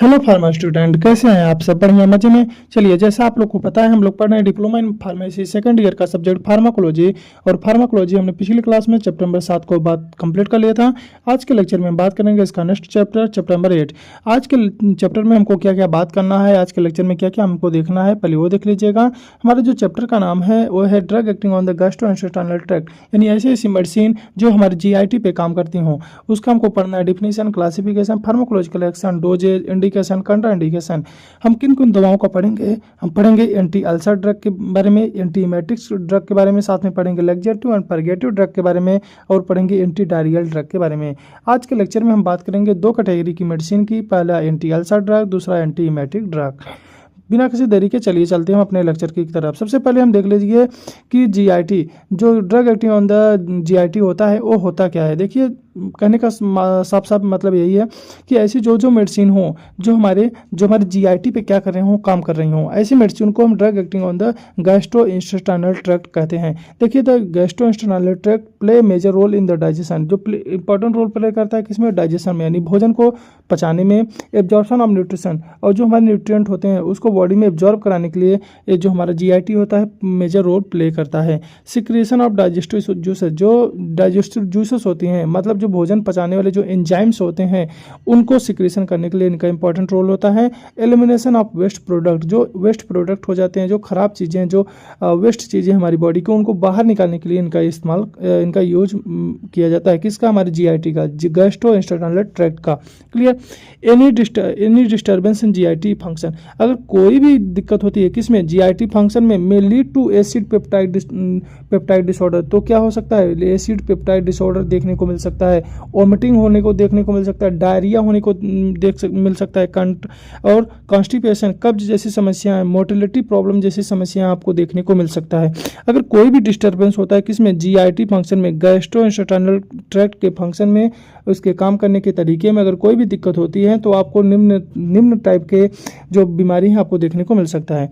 Hello pharma student, कैसे हैं आप सब? बढ़िया मजे में। चलिए, जैसा आप लोग को पता है, हम लोग पढ़ रहे हैं diploma in pharmacy second year का सब्जेक्ट फार्माकोलॉजी। और फार्माकोलॉजी हमने पिछली क्लास में चैप्टर नंबर 7 को बात कंप्लीट कर लिया था। आज के लेक्चर में हम बात करेंगे इसका नेक्स्ट चैप्टर, चैप्टर नंबर 8। आज के चैप्टर में हमको क्या क्या बात करना है, आज के लेक्चर में क्या क्या हमको देखना है, पहले वो देख लीजिएगा। हमारे जो चैप्टर का नाम है वो है drug acting on the gastrointestinal tract, यानी ऐसी ऐसी मेडिसिन जो हमारे जीआईटी पे काम करती हों, उसका हमको पढ़ना है। Definition, classification, pharmacological action, dosages, indication, contraindication. हम किन किन दवाओं का पढ़ेंगे? हम पढ़ेंगे एंटी अल्सर ड्रग के बारे में, एंटी इमेटिक्स ड्रग के बारे में, साथ में पढ़ेंगे लैक्सेटिव एंड परगेटिव ड्रग के बारे में, और पढ़ेंगे एंटी डायरियल ड्रग के बारे में। आज के लेक्चर में हम बात करेंगे दो कैटेगरी की मेडिसिन की, पहला एंटी अल्सर ड्रग, दूसरा एंटी इमेटिक ड्रग। बिना किसी देरी के चलिए चलते हैं हम अपने लेक्चर की तरफ। सबसे पहले हम देख लीजिए कि जीआईटी, जो drug acting on the GIT होता है, वो होता क्या है। देखिए, कहने का साफ साफ मतलब यही है कि ऐसी जो जो मेडिसिन हो जो हमारे जीआईटी पे क्या कर रहे हो, काम कर रही हो, ऐसी मेडिसिन को हम drug acting on the gastrointestinal tract कहते हैं। देखिए, the gastrointestinal tract play major role in the digestion, जो इंपॉर्टेंट रोल प्ले करता है किसमें? डाइजेशन में, यानी भोजन को पचाने में, एब्जॉर्प्शन ऑफ न्यूट्रिशन, और जो हमारे न्यूट्रिएंट होते हैं उसको बॉडी में एब्जॉर्ब कराने के लिए ये जो हमारा जीआईटी होता है मेजर रोल प्ले करता है। सिक्रेशन ऑफ डाइजेस्टिव जूसेस, जो डाइजेस्टिव जूसेस होती हैं, मतलब जो भोजन पचाने वाले जो एंजाइम्स होते हैं, उनको सिक्रेशन करने के लिए इनका इंपॉर्टेंट रोल होता है। एलिमिनेशन ऑफ वेस्ट प्रोडक्ट, जो वेस्ट प्रोडक्ट हो जाते हैं, जो खराब चीज़ें, जो वेस्ट चीज़ें हमारी बॉडी को, उनको बाहर निकालने के लिए इनका यूज किया जाता है। किसका? हमारे जीआईटी का, गैस्ट्रोइंटेस्टाइनल ट्रैक्ट का। Clear? Any disturbance in GIT function, अगर कोई भी दिक्कत होती है किसमें? जीआईटी फंक्शन में, lead to acid peptic disorder. तो क्या हो सकता है? एसिड पेप्टाइड डिसऑर्डर देखने को मिल सकता है, वोमिटिंग होने को देखने को मिल सकता है, डायरिया होने को मिल सकता है, और कॉन्स्टिपेशन, कब्ज जैसी समस्याएं, मोटिलिटी प्रॉब्लम जैसी समस्याएं आपको देखने को मिल सकता है। अगर कोई भी डिस्टर्बेंस होता है किसमें? जीआईटी फंक्शन में, गैस्ट्रोइंटेस्टाइनल ट्रैक्ट के फंक्शन में, उसके काम करने के तरीके में अगर कोई भी दिक्कत होती है तो आपको निम्न टाइप के जो बीमारी है आपको देखने को मिल सकता है।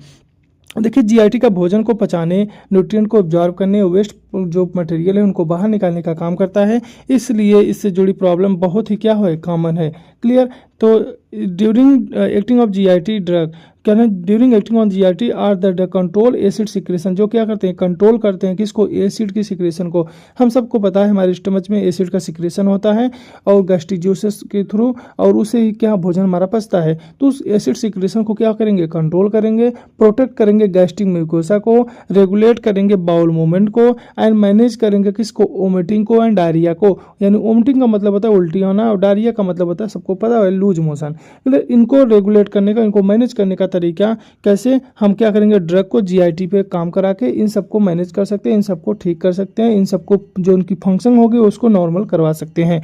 देखिए, जीआईटी का भोजन को पचाने, न्यूट्रिएंट को एब्जॉर्ब करने, वेस्ट जो मटेरियल है उनको बाहर निकालने का काम करता है। इसलिए इससे जुड़ी प्रॉब्लम बहुत ही क्या है, कॉमन है। क्लियर? तो during acting of GIT drug, क्या है? During acting on GIT are the control acid secretion, जो क्या करते हैं? कंट्रोल करते हैं किसको? एसिड की सिक्रेशन को। हम सबको पता है हमारे स्टमच में एसिड का सिक्रेशन होता है और गैस्ट्रिक जूसेस के थ्रू, और उससे ही क्या भोजन हमारा पचता है। तो उस एसिड सिक्रेशन को क्या करेंगे? कंट्रोल करेंगे, प्रोटेक्ट करेंगे गैस्ट्रिक म्यूकोसा को, रेगुलेट करेंगे बाउल मूवमेंट को, एंड मैनेज करेंगे किसको? वोमिटिंग को एंड डायरिया को। यानी वोमिटिंग का मतलब होता है उल्टी होना, और डायरिया का मतलब होता है सबको पता है लूज मोशन। इनको रेगुलेट करने का, इनको मैनेज करने का तरीका कैसे? हम क्या करेंगे? ड्रग को जीआईटी पे काम करा के इन सबको मैनेज कर सकते हैं, इन सबको ठीक कर सकते हैं, इन सबको जो उनकी फंक्शन होगी उसको नॉर्मल करवा सकते हैं।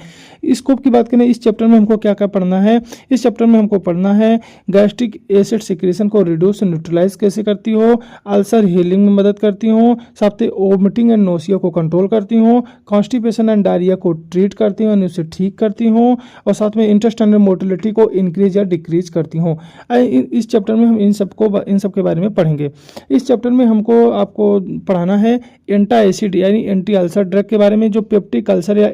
स्कोप की बात करें, इस चैप्टर में हमको क्या क्या पढ़ना है? इस चैप्टर में हमको पढ़ना है गैस्ट्रिक एसिड सिक्रेशन को रिड्यूस न्यूट्रलाइज कैसे करती हो, अल्सर हीलिंग में मदद करती हो, साथ ही वोमिटिंग एंड नोसिया को कंट्रोल करती हो, कॉन्स्टिपेशन एंड डायरिया को ट्रीट करती हो, उसे ठीक करती हो, और साथ में इंटेस्टाइनल मोटिलिटी को इंक्रीज या डिक्रीज करती हो। इस चैप्टर में हम इन सब के बारे में पढ़ेंगे। इस चैप्टर में आपको पढ़ाना है एंटी एसिड यानी एंटी अल्सर ड्रग के बारे में, जो पेप्टिक अल्सर या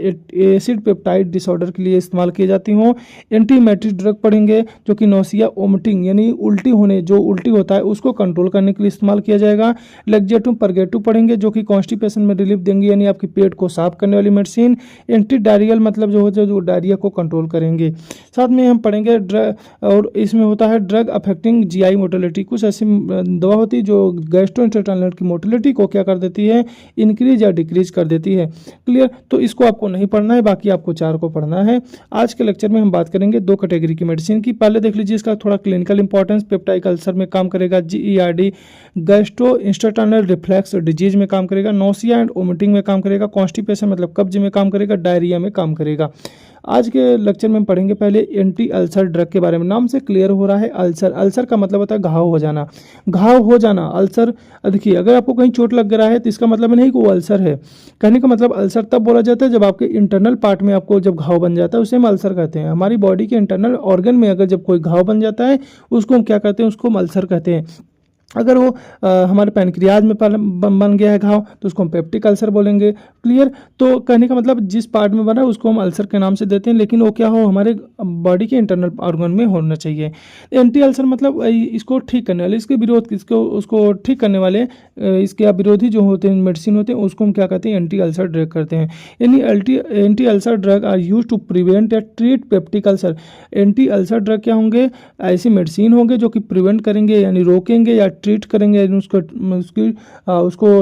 एसिड पेप्टाइड डिसऑर्डर के लिए इस्तेमाल किए जाती हो। एंटी इमेटिक ड्रग पढ़ेंगे जो कि नोसिया, वोमिटिंग यानी उल्टी होने, जो उल्टी होता है उसको कंट्रोल करने के लिए इस्तेमाल किया जाएगा। लैक्सेटिव परगेटिव पढ़ेंगे जो कि कॉन्स्टिपेशन में रिलीफ देंगे, यानी आपके पेट को साफ करने वाली मेडिसिन। एंटी डायरियल मतलब जो होता है जो डायरिया को कंट्रोल करेंगे। साथ में हम पढ़ेंगे ड्रग, और इसमें होता है ड्रग अफेक्टिंग जीआई मोटिलिटी। कुछ ऐसी दवा होती है जो गैस्ट्रोइंटेस्टाइनल की मोटिलिटी को क्या कर देती है? इंक्रीज या डिक्रीज कर देती है। क्लियर? तो इसको आपको नहीं पढ़ना है, बाकी आपको 4 को पढ़ना है। आज के लेक्चर में हम बात करेंगे 2 कैटेगरी की मेडिसिन की। पहले देख लीजिए इसका थोड़ा क्लिनिकल इंपॉर्टेंस। पेप्टाइक अल्सर में काम करेगा, जीईआरडी गैस्ट्रोइंटेस्टाइनल रिफ्लक्स डिजीज में काम करेगा, नोसिया एंड वोमिटिंग में काम करेगा, कॉन्स्टिपेशन मतलब कब्ज में काम करेगा, डायरिया में काम करेगा। आज के लेक्चर में हम पढ़ेंगे पहले एंटी अल्सर ड्रग के बारे में। नाम से क्लियर हो रहा है अल्सर। अल्सर का मतलब होता है घाव हो जाना, घाव हो जाना। अल्सर, देखिए, अगर आपको कहीं चोट लग रहा है तो इसका मतलब नहीं कि वो अल्सर है। कहने का मतलब अल्सर तब बोला जाता है जब आपके इंटरनल पार्ट में आपको जब घाव बन जाता है, उसे हम अल्सर कहते हैं। हमारी बॉडी के इंटरनल ऑर्गन में अगर जब कोई घाव बन जाता है उसको हम क्या कहते हैं? उसको हम अल्सर कहते हैं। अगर वो हमारे पैनक्रियाज में बन गया है घाव तो उसको हम पेप्टिक अल्सर बोलेंगे। क्लियर। तो कहने का मतलब जिस पार्ट में बना है उसको हम अल्सर के नाम से देते हैं, लेकिन वो क्या हो, हमारे बॉडी के इंटरनल ऑर्गन में होना चाहिए। एंटी अल्सर मतलब इसको ठीक करने वाले, इसके विरोध, इसको उसको ठीक करने वाले इसके विरोधी जो होते हैं मेडिसिन होते हैं उसको हम क्या कहते हैं, एंटी अल्सर ड्रग करते हैं। यानी anti ulcer drug are use to prevent या treat peptic ulcer. Anti ulcer drug क्या होंगे, ऐसी मेडिसिन होंगे जो कि प्रिवेंट करेंगे यानी रोकेंगे या ट्रीट करेंगे, यानी उसको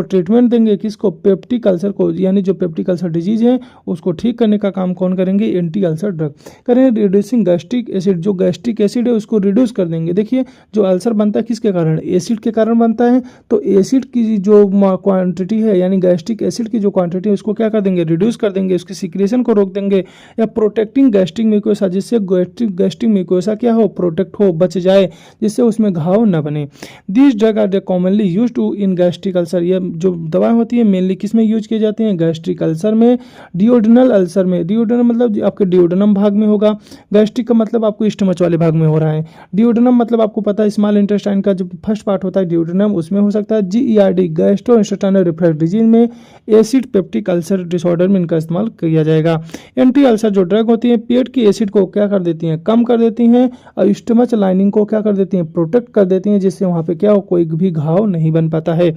ट्रीटमेंट देंगे किसको, पेप्टिक अल्सर को, यानी जो पेप्टिक अल्सर डिजीज है उसको ठीक करने का काम कौन करेंगे, एंटी अल्सर ड्रग करेंगे। रिड्यूसिंग गैस्ट्रिक एसिड, जो गैस्ट्रिक एसिड है उसको रिड्यूस कर देंगे। देखिए जो अल्सर बनता है किसके कारण, एसिड के कारण बनता है, तो एसिड की जो क्वांटिटी है यानी गैस्ट्रिक एसिड की जो क्वांटिटी है उसको क्या कर देंगे, रिड्यूस कर देंगे, उसकी सिक्रेशन को रोक देंगे। या प्रोटेक्टिंग गैस्ट्रिक म्यूकोसा, जिससे गैस्ट्रिक म्यूकोसा क्या हो, प्रोटेक्ट हो, बच जाए, जिससे उसमें घाव न बने। This drug are commonly use to in gastric ulcer, ये जो दवा होती है मेनली किस में यूज किए जाते हैं, गैस्ट्रिक अल्सर में, डिओडनल अल्सर में। डिओडनल मतलब आपके डिओडनम भाग में होगा, गैस्ट्रिक का मतलब आपको स्टमच वाले भाग में हो रहा है। डिओडनम मतलब आपको पता है स्मॉल इंटेस्टाइन का जो फर्स्ट पार्ट होता है डिओडनम, उसमें हो सकता है। GERD गैस्ट्रोइंटेस्टाइनल रिफ्लक्स डिजीज में, एसिड पेप्टिक अल्सर डिसऑर्डर में इनका इस्तेमाल किया जाएगा। एंटी अल्सर जो ड्रग होती है पेट की एसिड को क्या कर देती हैं, कम कर देती हैं, और स्टमच लाइनिंग को क्या कर देती हैं, प्रोटेक्ट कर देती हैं, जिससे वहाँ पे क्या हो, कोई भी घाव नहीं बन पाता है।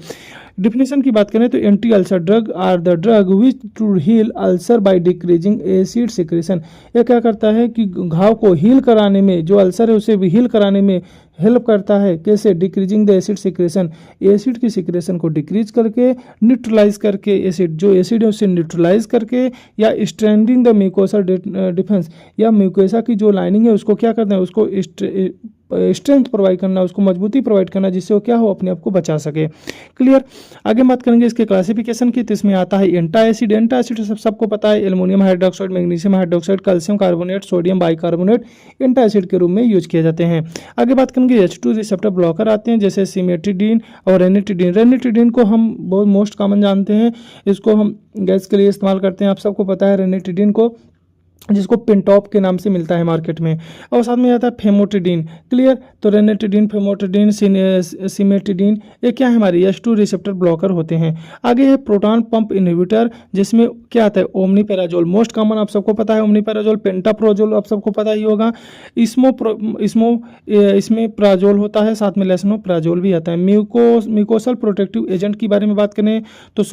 डिफिनेशन की बात करें तो anti ulcer drug are the drug which to heal ulcer by decreasing acid secretion. यह क्या करता है कि घाव को हील कराने में, जो अल्सर है उसे भी हील कराने में हेल्प करता है। कैसे, decreasing the acid secretion, acid की सिक्रेशन को डिक्रीज करके, न्यूट्रलाइज करके, एसिड जो एसिड है उसे न्यूट्रलाइज करके, या स्ट्रेंथिंग द म्यूकोसा डिफेंस, या म्यूकोसा की जो लाइनिंग है उसको क्या करना है, उसको स्ट्रेंथ प्रोवाइड करना, उसको मजबूती प्रोवाइड करना, जिससे वो क्या हो, अपने आप को बचा सके। क्लियर। आगे बात करेंगे इसके क्लासिफिकेशन की, तो इसमें आता है एंटा एसिड। एंटा एसिड सबको पता है, aluminium hydroxide, magnesium hydroxide, calcium carbonate, sodium bicarbonate antacid के रूप में यूज किए जाते हैं। आगे बात करेंगे H2 रिसेप्टर ब्लॉकर आते हैं, जैसे सिमेट्रिडीन और रेनिटिडीन। रेनिटिडीन को हम बहुत मोस्ट कॉमन जानते हैं, इसको हम गैस के लिए इस्तेमाल करते हैं, आप सबको पता है रेनिटिडीन को, जिसको पिंटॉप के नाम से मिलता है मार्केट में। और साथ में आता है फेमोटिडीन। क्लियर। तो रेनिटिडीन, फेमोटिडीन, सिमेटिडीन, ये क्या है, हमारे H2 रिसेप्टर ब्लॉकर होते हैं। आगे है प्रोटॉन पंप इनहिबिटर, जिसमें क्या आता है, ओमनीपेराजोल, मोस्ट कॉमन आप सबको पता है ओमनीपेराजोल। पेंटाप्रोजोल आप सबको पता ही होगा। इसमें प्राजोल होता है, साथ में लेसनोप्राजोल भी आता है। म्यूकोसल प्रोटेक्टिव एजेंट की बारे में बात करें तो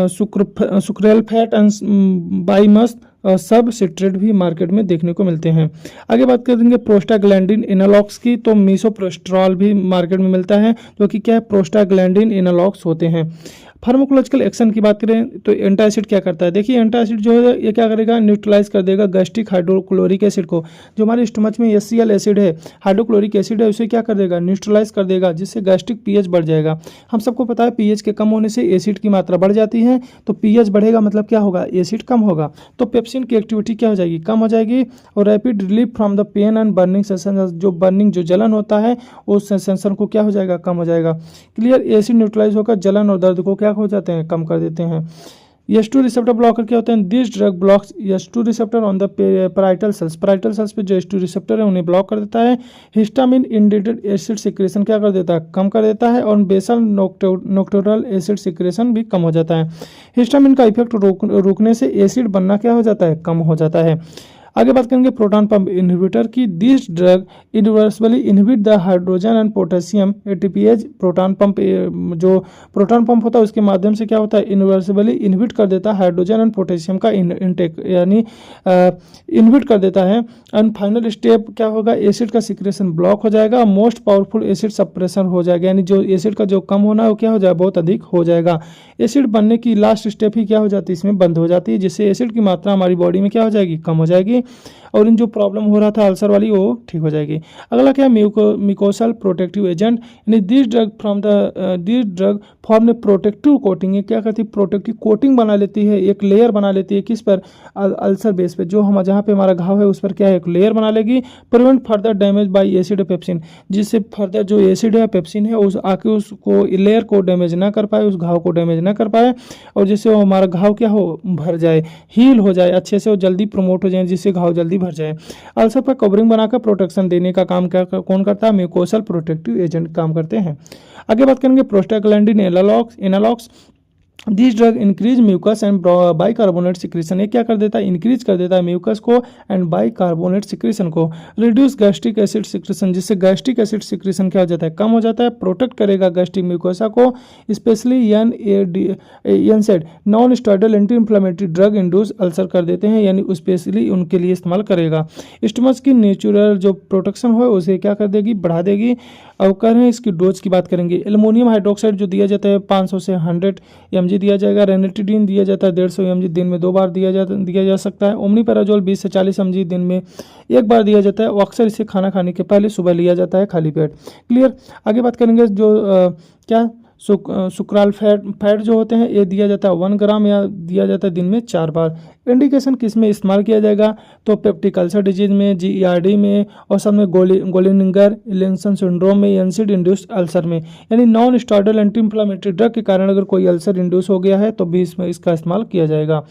सुक्रेल फैट एंड बाईमस सब सिट्रेट भी मार्केट में देखने को मिलते हैं। आगे बात करेंगे प्रोस्टाग्लैंडिन एनालॉग्स की, तो मीसोप्रोस्ट्रॉल भी मार्केट में मिलता है, जो कि क्या है, प्रोस्टाग्लैंडिन एनालॉग्स होते हैं। फार्माकोलॉजिकल एक्शन की बात करें तो एंटा एसिड क्या करता है, देखिए एंटा एसिड जो है ये क्या करेगा, न्यूट्रलाइज कर देगा गैस्ट्रिक हाइड्रोक्लोरिक एसिड को। जो हमारे स्टमच में HCl एसिड है, हाइड्रोक्लोरिक एसिड है, उसे क्या कर देगा, न्यूट्रलाइज कर देगा, जिससे गैस्ट्रिक pH बढ़ जाएगा। हम सबको पता है pH के कम होने से एसिड की मात्रा बढ़ जाती है, तो pH बढ़ेगा मतलब क्या होगा, एसिड कम होगा, तो पेप्सिन की एक्टिविटी क्या हो जाएगी, कम हो जाएगी। और rapid relief from the pain and burning sensation, जो बर्निंग जो जलन होता है उस सेंसेशन को क्या हो जाएगा, कम हो जाएगा। क्लियर। एसिड न्यूट्रलाइज होकर जलन और दर्द को क्या हो जाते हैं, कम कर देते हैं। H2 रिसेप्टर ब्लॉकर क्या होते हैं, this drug blocks H2 receptor on the parietal cells, parietal cells पे जो H2 रिसेप्टर है उन्हें ब्लॉक कर देता है। हिस्टामिन इंडिकेटेड एसिड सिक्रेशन क्या कर देता है, कम कर देता है, और बेसल नोक्टोरल एसिड सिक्रेशन भी कम हो जाता है। हिस्टामिन का इफेक्ट रोकने से एसिड बनना क्या हो जाता है, कम हो जाता है। आगे बात करेंगे प्रोटॉन पंप इनहिबिटर की, this drug irreversibly inhibit the hydrogen and potassium ATPase। Proton pump जो प्रोटॉन पंप होता है उसके माध्यम से क्या होता है, इनवर्सबली इनहिबिट कर देता है हाइड्रोजन एंड पोटेशियम का इनटेक, यानी इनहिबिट कर देता है। एंड फाइनल स्टेप क्या होगा, एसिड का सिक्रेशन ब्लॉक हो जाएगा, मोस्ट पावरफुल एसिड सप्रेशन हो जाएगा, यानी जो एसिड का जो कम होना है वो क्या हो जाएगा, बहुत अधिक हो जाएगा। एसिड बनने की लास्ट स्टेप ही क्या हो जाती है, इसमें बंद हो जाती है, जिससे एसिड की मात्रा हमारी बॉडी में क्या हो जाएगी, कम हो जाएगी, और इन जो प्रॉब्लम हो रहा था अल्सर वाली वो ठीक हो जाएगी। अगला क्या है, म्यूकोसल प्रोटेक्टिव एजेंट, यानी this drug form A protective coating, ये क्या करती है, प्रोटेक्टिव कोटिंग बना लेती है, एक लेयर बना लेती है, किस पर, अल्सर बेस पे, जो हम जहाँ पे हमारा घाव है उस पर क्या है, एक लेयर बना लेगी। Prevent further damage bye acid pepsin, जिससे फर्दर जो एसिड है पेप्सिन है उस आके उसको लेयर को डैमेज ना कर पाए, उस घाव को डैमेज ना कर पाए, और जिससे वो हमारा घाव क्या हो, भर जाए, हील हो जाए अच्छे से, और जल्दी प्रमोट हो जाए, जिससे जिससे घाव जल्दी भर जाए। अल्सर पर कवरिंग बनाकर प्रोटेक्शन देने का काम क्या कौन करता है? म्यूकोसल प्रोटेक्टिव एजेंट काम करते हैं। आगे बात करेंगे prostaglandin analogues. This drug increase mucus and bicarbonate secretion. ये क्या कर देता है? इंक्रीज कर देता है म्यूकस को एंड बाइकार्बोनेट सिक्रीशन को। रिड्यूस गैस्ट्रिक एसिड सिक्रीशन, जिससे गैस्ट्रिक एसिड सिक्रीशन क्या हो जाता है? कम हो जाता है। प्रोटेक्ट करेगा गैस्ट्रिक म्यूकोसा को। Specially एनसेड non steroidal anti inflammatory drug induce ulcer कर देते हैं, यानी स्पेशली उनके लिए इस्तेमाल करेगा। स्टमक की नेचुरल जो प्रोटेक्शन हो उसे क्या कर देगी? बढ़ा देगी। अब करें इसकी डोज की बात करेंगे। एल्युमिनियम हाइड्रोक्साइड जो दिया जाता है 500 से 100 mg दिया जाएगा। रेनिटिडीन दिया जाता है 150 mg, दिन में 2 बार दिया जा सकता है। ओमनीपैराजोल 20 से 40 mg, दिन में 1 बार दिया जाता है। और अक्सर इसे खाना खाने के पहले सुबह लिया जाता है खाली पेट। क्लियर। आगे बात करेंगे जो क्या सुक्राल फैट जो होते हैं ये दिया जाता है 1 ग्राम या दिया जाता है दिन में 4 बार। इंडिकेशन किस में इस्तेमाल किया जाएगा? तो पेप्टिक अल्सर डिजीज में, GERD में, और सब में गोलिंगर इलेंसन सिंड्रोम में, एनसिड इंड्यूस्ड अल्सर में। यानी non steroidal anti inflammatory drug के कारण अगर कोई अल्सर इंड्यूस हो गया है तो भी इसमें इसका इस्तेमाल किया जाएगा।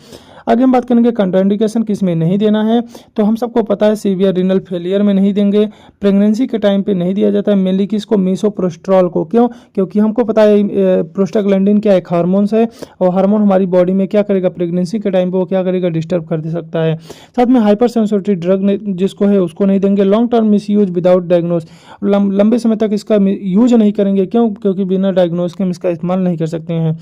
आगे हम बात करेंगे कंट्राइंडिकेशन किस में नहीं देना है। तो हम सबको पता है सीवियर रीनल फेलियर में नहीं देंगे। प्रेगनेंसी के टाइम पे नहीं दिया जाता है मेनली किसको? मीसोप्रोस्ट्रॉल को। क्यों? क्योंकि हमको पता है प्रोस्टाग्लैंडिन क्या एक हार्मोन्स है, और हार्मोन हमारी बॉडी में क्या करेगा? प्रेगनेंसी के टाइम पे वो क्या करेगा? डिस्टर्ब कर दे सकता है। साथ में हाइपर सेंसिटिव ड्रग जिसको है उसको नहीं देंगे। Long term miss use without diagnose, लंबे समय तक इसका यूज नहीं करेंगे। क्यों? क्योंकि बिना डायग्नोस के हम इसका इस्तेमाल नहीं कर सकते हैं।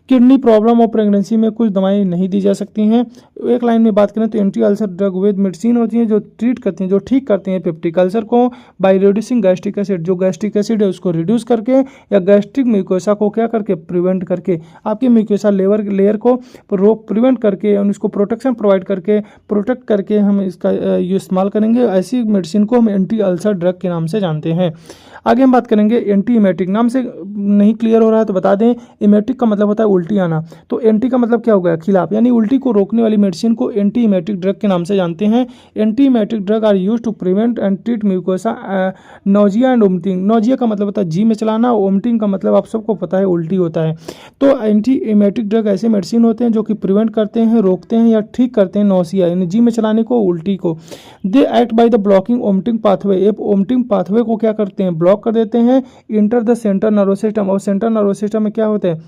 किडनी प्रॉब्लम और प्रेगनेंसी में कुछ दवाएं नहीं दी जा सकती हैं। एक लाइन में बात करें तो anti ulcer drug with medicine होती हैं जो ट्रीट करती हैं, जो ठीक करती हैं पेप्टिक अल्सर को बाय रिड्यूसिंग गैस्ट्रिक एसिड। जो गैस्ट्रिक एसिड है उसको रिड्यूस करके या गैस्ट्रिक म्यूकोसा को क्या करके? प्रिवेंट करके, आपकी म्यूकोसा लेयर को प्रिवेंट करके उसको प्रोटेक्शन प्रोवाइड करके प्रोटेक्ट करके हम इसका इस्तेमाल करेंगे। ऐसी मेडिसिन को हम एंटी अल्सर ड्रग के नाम से जानते हैं। आगे हम बात करेंगे एंटी इमेटिक। नाम से नहीं क्लियर हो रहा है तो बता दें, इमेटिक का मतलब होता है उल्टी आना, तो एंटी का मतलब क्या हो गया? खिलाफ, यानी उल्टी को रोकने वाली मेडिसिन को एंटी इमेटिक ड्रग के नाम से जानते हैं। Anti emetic drug are used to prevent and treat mucosa nausea and vomiting. Nausea का मतलब होता है जी में चलाना, वोमिटिंग का मतलब आप सबको पता है उल्टी होता है। तो एंटी इमेटिक ड्रग ऐसे मेडिसिन होते हैं जो कि प्रिवेंट करते हैं, रोकते हैं या ठीक करते हैं नोसिया यानी जी में चलाने को, उल्टी को। They act by the blocking vomiting pathway. ये वोमिटिंग पाथवे को क्या करते हैं? ब्लॉक कर देते हैं। Enter the central nervous system, और सेंट्रल नर्वस सिस्टम में क्या होते हैं?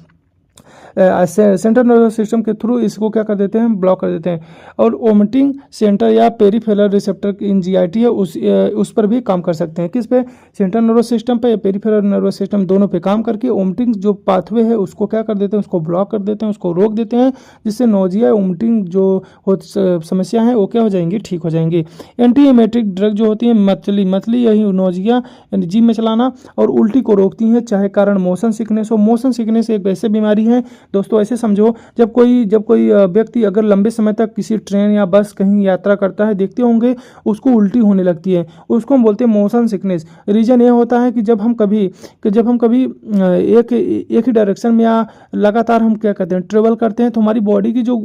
सेंट्रल नर्वस सिस्टम के थ्रू इसको क्या कर देते हैं? ब्लॉक कर देते हैं। और वोमिटिंग सेंटर या पेरिफेरल रिसेप्टर इन GIT है उस पर भी काम कर सकते हैं। किस पे? सेंट्रल नर्वस सिस्टम पे या पेरिफेरल नर्वस सिस्टम, दोनों पे काम करके वोमिटिंग जो पाथवे है उसको क्या कर देते हैं? उसको ब्लॉक कर देते हैं, उसको रोक देते हैं, जिससे नोजिया वोमिटिंग जो समस्या है वो क्या हो जाएंगी? ठीक हो जाएंगी। एंटी इमेटिक ड्रग जो होती है मतली यही नोजिया यानी जी में चलाना और उल्टी को रोकती हैं, चाहे कारण मोशन सिकनेस हो। मोशन सिकनेस एक वैसे बीमारी है दोस्तों, ऐसे समझो जब कोई व्यक्ति अगर लंबे समय तक किसी ट्रेन या बस कहीं यात्रा करता है, देखते होंगे उसको उल्टी होने लगती है, उसको हम बोलते हैं मोशन सिकनेस। रीजन ये होता है कि जब हम कभी एक ही डायरेक्शन में या लगातार हम क्या कहते हैं ट्रेवल करते हैं तो हमारी बॉडी की जो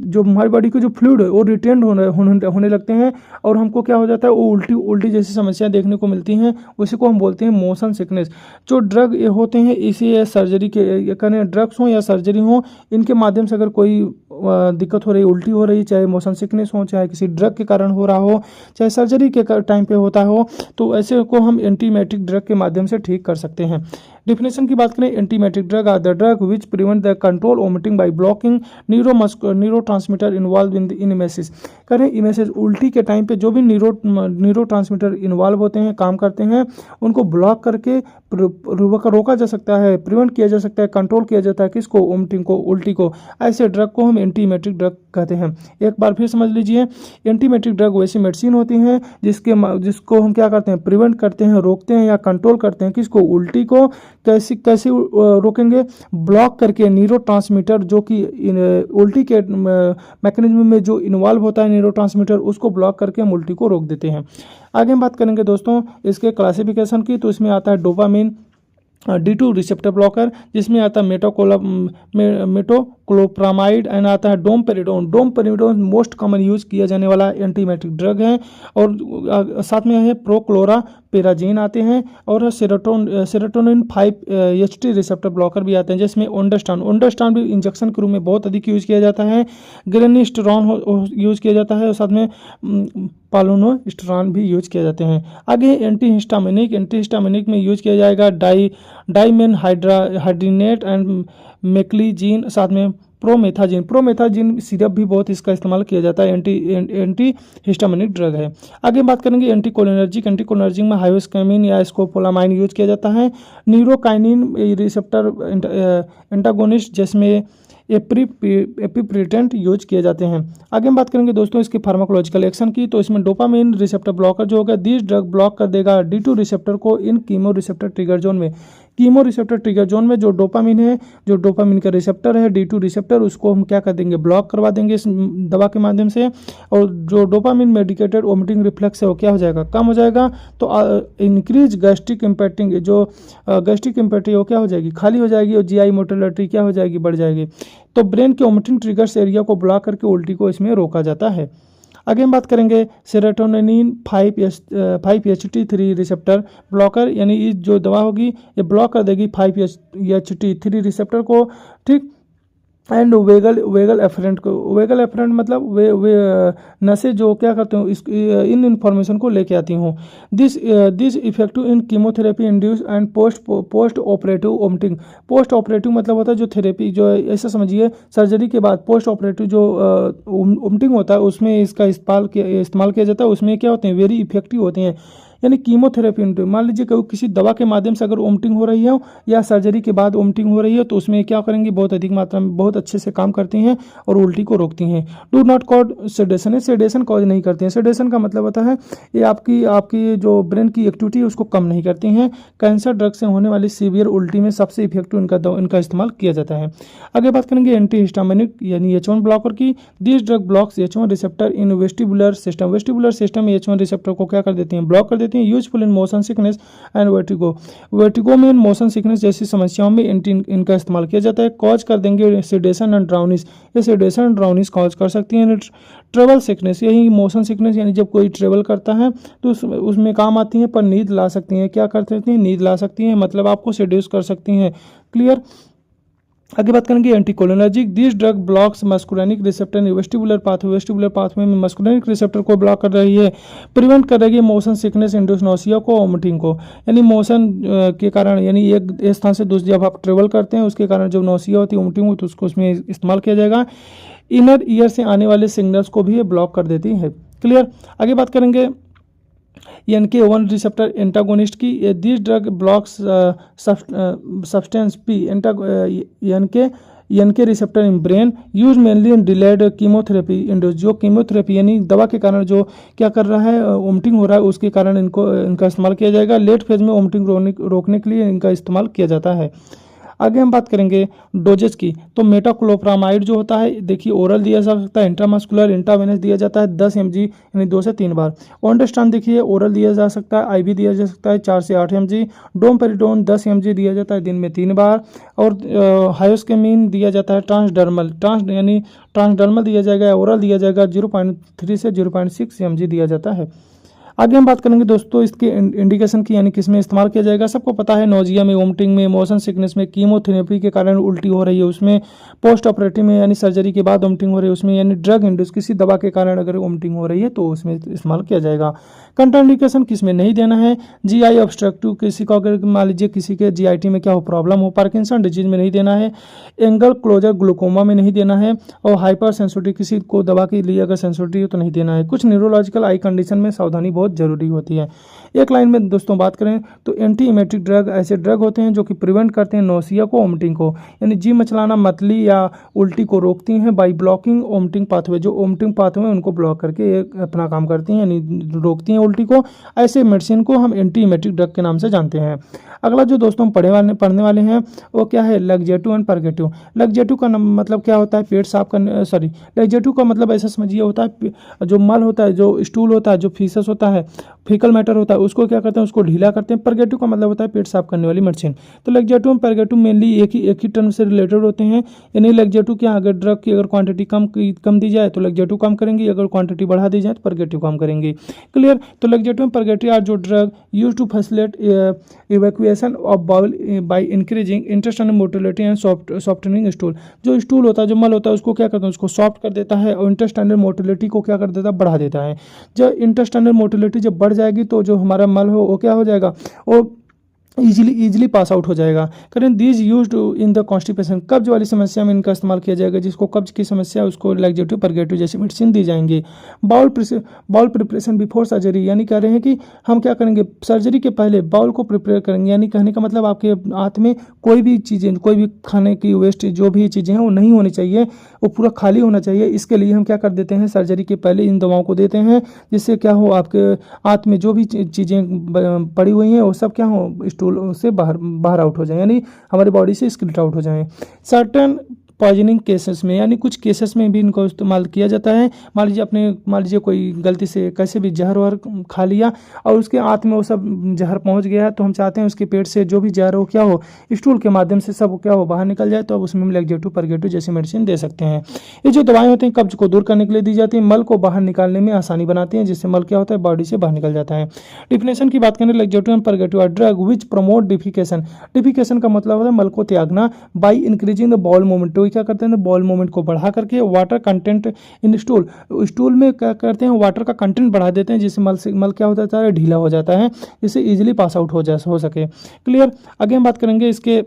जो हमारी बॉडी के जो फ्लूइड है वो रिटेन होने लगते हैं और हमको क्या हो जाता है? वो उल्टी जैसी समस्या देखने को मिलती हैं, उसी को हम बोलते हैं मोशन सिकनेस। जो ड्रग होते हैं इसी सर्जरी के करें, ड्रग्स हो या सर्जरी हो, इनके माध्यम से अगर कोई दिक्कत हो रही, उल्टी हो रही, चाहे मोशन सिकनेस हो, चाहे किसी ड्रग के कारण हो रहा हो, चाहे सर्जरी के टाइम पे होता हो, तो ऐसे को हम एंटीमेटिक ड्रग के माध्यम से ठीक कर सकते हैं। डिफिनेशन की बात करें, antiemetic drug are the drug which prevent the control vomiting by blocking neurotransmitter involve in emesis. करें इमेसिस, उल्टी के टाइम पे जो भी न्यूरोट्रांसमीटर इन्वॉल्व होते हैं, काम करते हैं, उनको ब्लॉक करके रोका जा सकता है, प्रिवेंट किया जा सकता है, कंट्रोल किया जाता है। किसको? वोमिटिंग को, उल्टी को। ऐसे ड्रग को हम एंटीमेटिक ड्रग कहते हैं। एक बार फिर समझ लीजिए, एंटीमेटिक ड्रग वैसी मेडिसिन होती हैं जिसको हम क्या करते हैं? प्रिवेंट करते हैं, रोकते हैं या कंट्रोल करते हैं। किसको? उल्टी को। कैसे रोकेंगे? ब्लॉक करके न्यूरोट्रांसमीटर जो कि उल्टी के मैकेनिज्म में जो इन्वॉल्व होता है न्यूरोट्रांसमीटर, उसको ब्लॉक करके हम उल्टी को रोक देते हैं। आगे हम बात करेंगे दोस्तों इसके क्लासिफिकेशन की, तो इसमें आता है डोपामिन D2 रिसेप्टर ब्लॉकर, जिसमें आता है मेटोक्लोप्रामाइड एंड आता है domperidone. Domperidone most common use किया जाने वाला एंटीमेटिक ड्रग है और साथ में है पेराजीन आते हैं और सेरोटोनिन 5-HT रिसेप्टर ब्लॉकर भी आते हैं, जिसमें ओंडास्टान भी इंजेक्शन के रूप में बहुत अधिक यूज़ किया जाता है। ग्रेनिस्टेरॉन यूज़ किया जाता है और साथ में पालोनोस्टेरॉन भी यूज किए जाते हैं। आगे एंटीहिस्टामिनिक में यूज किया जाएगा डाइमेन हाइड्रीनेट एंड मेक्लीजीन, साथ में प्रोमेथाजीन सिरप भी बहुत इसका इस्तेमाल किया जाता है, एंटी हिस्टामिनिक ड्रग है। आगे बात करेंगे एंटीकोलिनर्जिक में हाइपोस्कैमिन या स्कोपोलामाइन यूज किया जाता है। न्यूरोकाइनिन रिसेप्टर एंटागोनिस्ट जिसमें एपिप्रिटेंट यूज किए जाते हैं। आगे हम बात करेंगे दोस्तों इसके फार्माकोलॉजिकल एक्शन की, तो इसमें डोपामिन रिसेप्टर ब्लॉकर जो होगा दिस ड्रग ब्लॉक कर देगा D2 रिसेप्टर को इन कीमो रिसेप्टर ट्रिगर जोन में। कीमो रिसेप्टर ट्रिगर जोन में जो डोपामिन है, जो डोपामिन का रिसेप्टर है D2 रिसेप्टर, उसको हम क्या कर देंगे, ब्लॉक करवा देंगे इस दवा के माध्यम से, और जो डोपामिन मेडिकेटेड वोमिटिंग रिफ्लेक्स है वो क्या हो जाएगा, कम हो जाएगा। तो इंक्रीज गैस्ट्रिक इम्पैक्टिंग, जो गैस्ट्रिक इम्पैक्टिंग वो क्या हो जाएगी, खाली हो जाएगी, और GI मोटिलिटी क्या हो जाएगी, बढ़ जाएगी। तो ब्रेन के वोमिटिंग ट्रिगर्स एरिया को ब्लॉक करके उल्टी को इसमें रोका जाता है। आगे हम बात करेंगे सेरोटोनिन 5-HT3 रिसेप्टर ब्लॉकर, यानी ये जो दवा होगी ये ब्लॉक कर देगी 5-HT3 रिसेप्टर को, ठीक। एंड वेगल एफरेंट मतलब वे नसें जो क्या करते हो इन इन्फॉर्मेशन को लेके आती हूँ। This effective in chemotherapy induce and post operative vomiting. Post operative मतलब होता है जो थेरेपी, जो ऐसा समझिए सर्जरी के बाद पोस्ट ऑपरेटिव जो वोमिटिंग होता है उसमें इसका इस्तेमाल किया जाता है। उसमें क्या होते हैं, वेरी इफेक्टिव होते हैं, यानी कीमोथेरेपी। मान लीजिए किसी दवा के माध्यम से अगर वोमिटिंग हो रही है या सर्जरी के बाद वोमिटिंग हो रही है, तो उसमें क्या करेंगी, बहुत अधिक मात्रा में बहुत अच्छे से काम करती हैं और उल्टी को रोकती हैं। डू नॉट कॉज सेडेशन, है सेडेशन कॉज नहीं करती हैं। सेडेशन का मतलब होता है ये आपकी जो ब्रेन की एक्टिविटी है उसको कम नहीं करती हैं। कैंसर ड्रग से होने वाली सीवियर उल्टी में सबसे इफेक्टिव इनका इस्तेमाल किया जाता है। आगे बात करेंगे एंटीहिस्टामिनिक यानी H1 ब्लॉकर की। This drug blocks H1 receptor in vestibular system. Vestibular system H1 receptor को क्या कर देती हैं, ब्लॉक कर देती हैं। Useful in motion sickness and vertigo में मोशन सिकनेस जैसी समस्याओं में इनका इस्तेमाल किया जाता है। कॉज कर देंगे सेडेशन एंड ड्राउनिस, ये सेडेशन एंड ड्राउनिस कॉज कर सकती हैं। ट्रेवल सिकनेस, यही मोशन सिकनेस यानी जब कोई ट्रेवल करता है तो उसमें काम आती हैं, पर नींद ला सकती हैं। क्या कर सकती हैं, नींद ला सकती हैं, मतलब आपको सेड्यूस कर सकती हैं। क्लियर। आगे बात करेंगे anticholinergic. This drug blocks मस्कुलिनिक receptor in vestibular pathway में मस्कुलिनिक रिसेप्टर को ब्लॉक कर रही है। प्रिवेंट करेगी मोशन सिकनेस, इंड्यूस नौसिया को, वोमिटिंग को, यानी मोशन के कारण, यानी एक स्थान से दूसरी जब आप ट्रेवल करते हैं उसके कारण जो नौसिया होती है, वोमिटिंग होती है, तो उसको उसमें इस्तेमाल किया जाएगा। इनर ईयर से आने वाले सिग्नल्स को भी ये ब्लॉक कर देती है। क्लियर। आगे बात करेंगे NK1 रिसेप्टर एंटागोनिस्ट की। This drug blocks substance P NK receptor in brain use mainly in delayed chemotherapy induce. जो कीमोथेरेपी यानी दवा के कारण जो क्या कर रहा है, वोमिटिंग हो रहा है, उसके कारण इनका इस्तेमाल किया जाएगा। लेट फेज में वोमिटिंग रोकने के लिए इनका इस्तेमाल किया जाता है। आगे हम बात करेंगे डोजेज की। तो मेटाक्लोप्रामाइड जो होता है, देखिए ओरल दिया जा सकता है, इंट्रामस्कुलर इंट्रावेनस दिया जाता है 10 mg यानी 2 से 3 बार। ओंडास्टान देखिए ओरल दिया जा सकता है, IV दिया जा सकता है 4 से 8 mg। डोमपेरिडोन 10 mg दिया जाता है दिन में 3 बार। और हायोस्केमिन दिया जाता है ट्रांसडर्मल दिया जाएगा, ओरल दिया जाएगा 0.3 से 0.6 mg दिया जाता है। आगे हम बात करेंगे दोस्तों इसके इंडिकेशन की, यानी किस में इस्तेमाल किया जाएगा। सबको पता है नोजिया में, वोमिटिंग में, मोशन सिकनेस में, कीमोथेरेपी के कारण उल्टी हो रही है उसमें, पोस्ट ऑपरेटिव में यानी सर्जरी के बाद वोमिटिंग हो रही है उसमें, यानी ड्रग इंड्यूस किसी दवा के कारण अगर वोमिटिंग हो रही है तो उसमें इस्तेमाल किया जाएगा। कंट्राइंडिकेशन किस में नहीं देना है। GI ऑब्स्ट्रक्टिव, किसी को अगर मान लीजिए किसी के GIT में क्या हो प्रॉब्लम हो, पार्किंसन डिजीज में नहीं देना है, एंगल क्लोजर ग्लूकोमा में नहीं देना है, और हाइपर सेंसिटिव किसी को दवा के लिए अगर सेंसिटिव तो नहीं देना है। कुछ न्यूरोलॉजिकल आई कंडीशन में सावधानी बहुत जरूरी होती है। एक लाइन में दोस्तों बात करें तो एंटी इमेटिक ड्रग ऐसे ड्रग होते हैं जो कि प्रिवेंट करते हैं नौसिया को, वोमिटिंग को, यानी जी मचलाना, मतली या उल्टी को रोकती हैं बाई ब्लॉकिंग वोमिटिंग पाथवे। जो वोमिटिंग पाथवे उनको ब्लॉक करके अपना काम करती हैं, यानी रोकती हैं उल्टी को। ऐसे मेडिसिन को हम एंटी इमेटिक ड्रग के नाम से जानते हैं। अगला जो दोस्तों हम पढ़ने वाले हैं वो क्या है, लग्जेटिव एंड परगेटिव। लग्जेटिव का मतलब क्या होता है, पेट साफ करने, लग्जेटिव का मतलब ऐसा समझिए होता है जो मल होता है, जो स्टूल होता है, जो फीसस होता है है, फीकल मैटर होता है, उसको क्या करते हैं, उसको ढीला करते हैं। परगेटिव का मतलब होता है पेट साफ करने वाली मशीन। तो लैक्सेटिव और परगेटिव मेनली एक ही टर्म से रिलेटेड होते हैं। यानी लैक्सेटिव क्या, अगर ड्रग की अगर क्वांटिटी कम दी जाए तो लैक्सेटिव काम करेंगे, अगर क्वांटिटी बढ़ा दी जाए तो परगेटिव काम करेंगे। क्लियर। तो लैक्सेटिव और परगेटिव आर जो drug use to facilitate evacuation of bowel by increasing intestinal motility and softening stool. जो स्टूल होता है, जो मल होता है, उसको क्या करता है, उसको सॉफ्ट कर देता है और इंटेस्टाइनल मोटिलिटी को क्या कर देता है, बढ़ा देता है। जब इंटेस्टाइनल मोटिलिटी जब बढ़ जाएगी तो जो हमारा मल हो वो क्या हो जाएगा, वो इजीली पास आउट हो जाएगा। करें these used in the constipation, कब्ज वाली समस्या में इनका इस्तेमाल किया जाएगा। जिसको कब्ज की समस्या है उसको लैक्सेटिव परगेटिव जैसी मेडिसिन दी जाएंगी। बाउल प्रिपरेशन बिफोर सर्जरी, यानी कह रहे हैं कि हम क्या करेंगे, सर्जरी के पहले बाउल को प्रिपेयर करेंगे। यानी कहने का मतलब आपके हाथ में कोई भी चीज़ें, कोई भी खाने की वेस्ट जो भी चीज़ें हैं वो नहीं होनी चाहिए, वो पूरा खाली होना चाहिए। इसके लिए हम क्या कर देते हैं, सर्जरी के पहले इन दवाओं को देते हैं, जिससे क्या हो, आपके हाथ में जो भी चीज़ें पड़ी हुई हैं वो सब क्या हो, स्टूल से बाहर आउट हो जाए, यानी हमारी बॉडी से स्किल्ट आउट हो जाए। सर्टन पॉइजनिंग केसेस में, यानी कुछ केसेस में भी इनको इस्तेमाल किया जाता है। मान लीजिए कोई गलती से कैसे भी जहर वहर खा लिया और उसके हाथ में वो सब जहर पहुंच गया है, तो हम चाहते हैं उसके पेट से जो भी जहर हो क्या हो, स्टूल के माध्यम से सब क्या हो, बाहर निकल जाए। तो अब उसमें हम लैक्सेटिव परगेटिव जैसी मेडिसिन दे सकते हैं। ये जो दवाएं होती हैं कब्ज को दूर करने के लिए दी जाती हैं, मल को बाहर निकालने में आसानी बनाती हैं, जिससे मल क्या होता है, बॉडी से बाहर निकल जाता है। डिफिनेशन की बात करें, laxative and purgative are drug which promote defecation. Defecation का मतलब होता है मल को त्यागना। By increasing the bowel movement, तो क्या करते हैं, बॉल मूवमेंट को बढ़ा करके वाटर कंटेंट इन स्टूल में क्या करते हैं, वाटर का कंटेंट बढ़ा देते हैं, जिससे मल क्या होता है, ढीला हो जाता है, जिससे इजीली पास आउट हो सके। क्लियर। आगे हम बात करेंगे इसके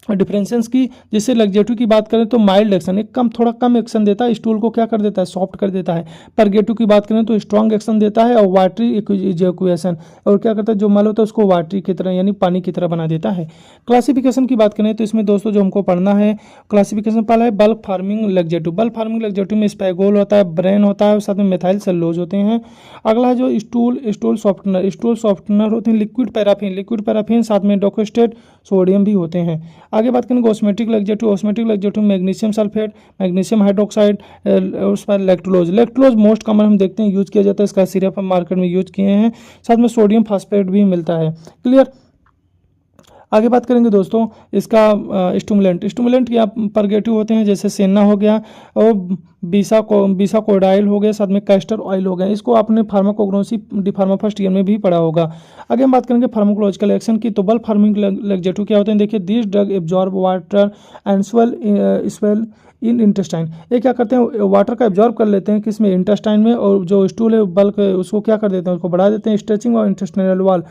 डिफरेंसेस की। जैसे लैक्सेटिव की बात करें तो माइल्ड एक्शन, एक थोड़ा कम एक्शन देता है, स्टूल को क्या कर देता है, सॉफ्ट कर देता है। परगेटिव की बात करें तो स्ट्रॉन्ग एक्शन देता है और वाटरी इजैक्यूएशन, और क्या करता है, जो मल होता है उसको वाटरी की तरह यानी पानी की तरह बना देता है। क्लासिफिकेशन की बात करें तो इसमें दोस्तों जो हमको पढ़ना है क्लासिफिकेशन, पहला है bulk farming laxative. Bulk farming laxative में स्पैगोल होता है, ब्रेन होता है और साथ में मेथाइल सेलुलोज होते हैं। अगला है जो स्टूल सॉफ्टनर होते हैं, लिक्विड पैराफिन साथ में डोकोस्टेट सोडियम भी होते हैं। आगे बात करेंगे osmotic laxative magnesium sulphate, magnesium hydroxide, उस पर लैक्टोलोज मोस्ट कॉमन हम देखते हैं यूज किया जाता है, इसका सिरप हम मार्केट में यूज किए हैं। साथ में सोडियम फास्फेट भी मिलता है। क्लियर। आगे बात करेंगे दोस्तों इसका स्टिमुलेंट क्या परगेटिव होते हैं, जैसे सेना हो गया और बीसा कोडाइल हो गया, साथ में कैस्टर ऑयल हो गया। इसको आपने फार्माकोग्नोसी फार्मा फर्स्ट ईयर में भी पढ़ा होगा। आगे हम बात करेंगे फार्माकोलॉजिकल एक्शन की। तो बल्क फार्मिंग लैक्सेटिव क्या होते हैं, देखिए this drug absorb water and swell in intestine. ये क्या करते हैं, वाटर का एब्जॉर्ब कर लेते हैं किसमें, इंटेस्टाइन में, और जो स्टूल है बल्क है उसको क्या कर देते हैं, उसको बढ़ा देते हैं। स्ट्रेचिंग और इंटेस्टाइनल वाल,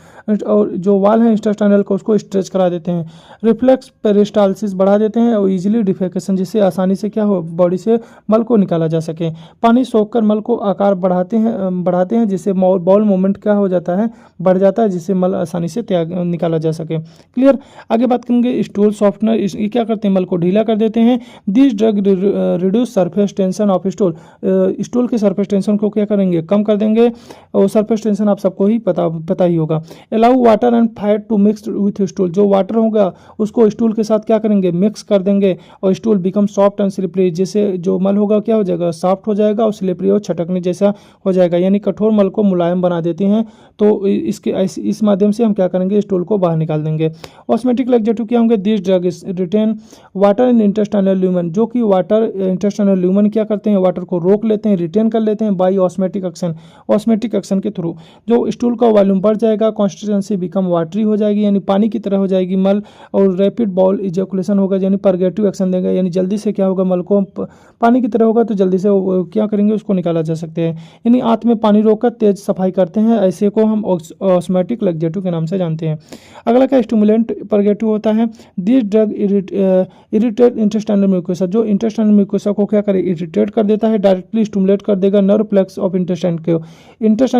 और जो वाल है इंटेस्टाइनल को उसको स्ट्रेच करा देते हैं। रिफ्लेक्स पेरिस्टालसिस बढ़ा देते हैं और इजीली डिफेकेशन, जिससे आसानी से क्या हो, बॉडी से मल को निकाला जा सके। पानी सोखकर मल को आकार बढ़ाते हैं जिससे बॉल मूवमेंट क्या हो जाता है, बढ़ जाता है, जिससे मल आसानी से निकाला जा सके। क्लियर। आगे बात करेंगे स्टूल सॉफ्टनर, ये क्या करते हैं, मल को ढीला कर देते हैं। This drug reduce surface tension of stool के सरफेस टेंशन को क्या करेंगे, कम कर देंगे, और सरफेस टेंशन आप सबको ही पता ही होगा। Allow water and fat to mix with stool, जो वाटर होगा उसको स्टूल के साथ क्या करेंगे, मिक्स कर देंगे, और stool become soft and slippery, जैसे जो मल होगा क्या हो जाएगा, सॉफ्ट हो जाएगा और स्लिपरी और छटकने जैसा हो जाएगा, यानी कठोर मल को मुलायम बना देती हैं। तो इस माध्यम से हम क्या करेंगे, स्टूल को बाहर निकाल देंगे। ऑस्मेटिक लैक्सेटिव क्या होंगे, this drug is retain water in intestinal lumen, जो कि वाटर इंटेस्टाइनल ल्यूमेन क्या करते हैं, वाटर को रोक लेते हैं, रिटेन कर लेते हैं बाई ऑस्मेटिक एक्शन के थ्रू। जो स्टूल का वॉल्यूम बढ़ जाएगा, कॉन्स्टिट्यूंसी बिकम वाटरी हो जाएगी, यानी पानी की तरह हो जाएगी मल, और रैपिड बॉल इजैकुलेशन होगा, यानी परगेटिव एक्शन देगा, यानी जल्दी से क्या होगा, मल को पानी की तरह होगा तो जल्दी से क्या करेंगे, उसको निकाला जा सकते हैं। यानी आंत में पानी रोककर तेज सफाई करते हैं, ऐसे को हम ऑस्मेटिक लैक्सेटिव के नाम से जानते हैं। अगला क्या स्टिमुलेंट परगेटिव होता है, this drug irritate intestinal mucosa, जो इंटेस्टाइनल म्यूकोसा को क्या करे, इरिटेट कर देता है, डायरेक्टली स्टिमुलेट कर देगा नर्व प्लक्स ऑफ इंटेस्टाइन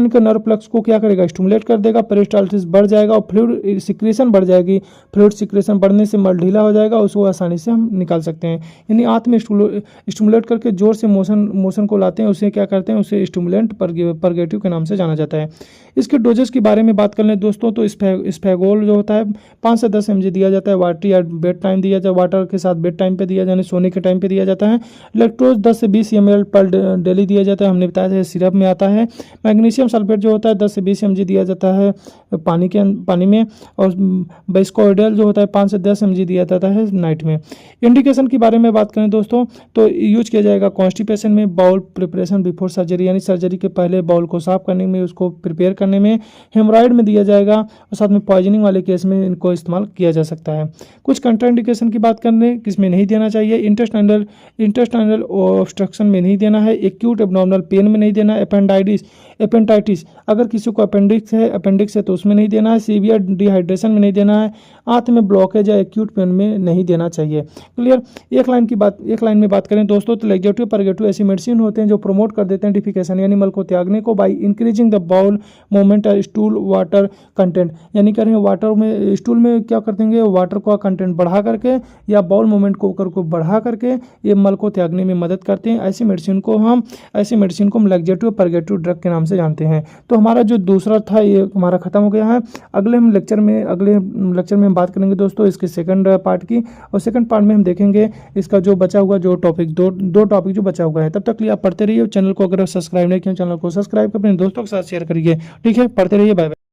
के नर्व प्लक्स को क्या करेगा, स्टिमुलेट कर देगा, पेरिस्टाल्सिस बढ़ जाएगा और फ्लूइड सिक्रेशन बढ़ जाएगी। फ्लूइड सिक्रेशन बढ़ने से मल ढीला हो जाएगा, उसको आसानी से हम निकाल सकते हैं। यानी आंत में स्टिमुलेट करके जोर से मोशन को लाते हैं, उसे क्या करते हैं, उसे स्टिमुलेंट परगेटिव के नाम से जाना जाता है। इसके डोजेस के बारे में बात कर लें दोस्तों, तो स्फेगोल जो होता है 5 से 10 mg दिया जाता है, वाटर या बेड टाइम दिया जाए, वाटर के साथ बेड टाइम पे दिया जाए, सोने के टाइम पे पे दिया जाता है। लैक्टोज 10 से 20 ml पर डेली दिया जाता है, हमने बताया था सिरप में आता है। मैग्नीशियम सल्फेट जो होता है 10 से 20 mg दिया जाता है पानी में, और बेस्कोइडल जो होता है 5 से 10 mg दिया जाता है नाइट में। इंडिकेशन के बारे में बात करें दोस्तों तो यूज किया जाएगा कॉन्स्टिपेशन में, बाउल प्रिपरेशन बिफोर सर्जरी यानी सर्जरी के पहले बाउल को साफ करने में, उसको प्रिपेयर करने में, हेमराइड में दिया जाएगा, और साथ में पॉइजनिंग वाले केस में इनको इस्तेमाल किया जा सकता है। कुछ कंट्राइंडिकेशन की बात करने किसमें नहीं देना चाहिए, इंटेस्टाइनल ऑब्स्ट्रक्शन में नहीं देना है, एक्यूट एब्डोमिनल पेन में नहीं देना है, अपेंडाइटिस अगर किसी को अपेंडिक्स है तो उसमें नहीं देना है, सीवियर डिहाइड्रेशन में नहीं देना है, आंत में ब्लॉकेज या एक्यूट पेन में नहीं देना चाहिए। क्लियर। एक लाइन में बात करें दोस्तों तो लेक्जेटिव परगेटिव ऐसी मेडिसिन होते हैं जो प्रमोट कर देते हैं डिफिकेशन यानी मल को त्यागने को, by increasing the bowel movement stool water content, यानी करेंगे वाटर में स्टूल में क्या कर देंगे वाटर का कंटेंट बढ़ा करके या बाउल मूवमेंट को बढ़ा करके ये मल को त्यागने में मदद करते हैं। ऐसी मेडिसिन को हम लेक्जेटिव परगेटिव ड्रग के नाम से जानते हैं। तो हमारा जो दूसरा था ये हमारा खत्म हो गया है। अगले लेक्चर में हम बात करेंगे दोस्तों इसके सेकंड पार्ट की, और सेकंड पार्ट में हम देखेंगे इसका जो बचा हुआ जो टॉपिक दो टॉपिक जो बचा हुआ है। तब तक लिए आप पढ़ते रहिए। चैनल को अगर सब्सक्राइब नहीं किया चैनल को सब्सक्राइब कर अपने दोस्तों के साथ शेयर करिए। ठीक है, पढ़ते रहिए। Bye bye.